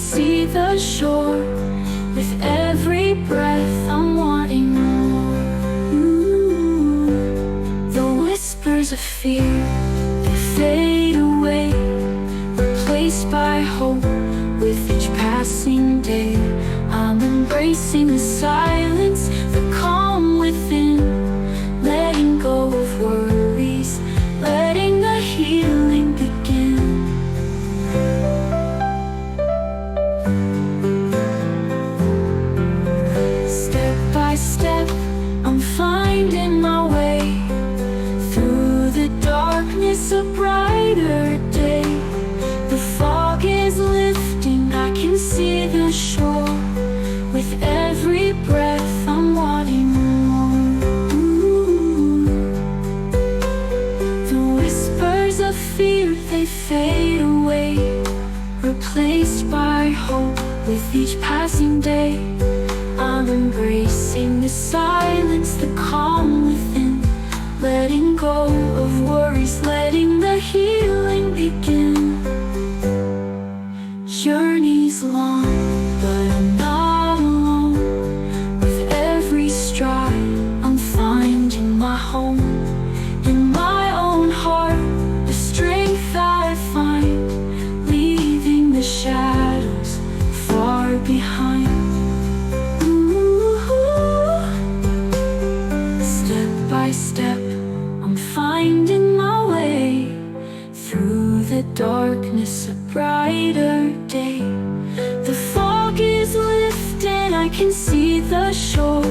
see the shore. With every breath I'm wanting more. The whispers of fear, they fade away, replaced by hope. With each passing day, I'm embracing the silence, the calm within, letting go of worries, letting the healing begin. Step by step, I'm finding my way through the darkness, a brighter day. The fog is lifting, I can see the shore. With every breath I'm wanting more. The whispers of fear, they fade away, replaced by hope. With each passing day, I'm embracing the silence, the calm within, letting go of worries, letting the healing begin. Journey's long, but I'm not alone. With every stride, I'm finding my home. In my own heart, the strength I find, leaving the shadows far behind. Step by step, I'm finding my way through the darkness, a brighter day. The fog is lifting, I can see the shore.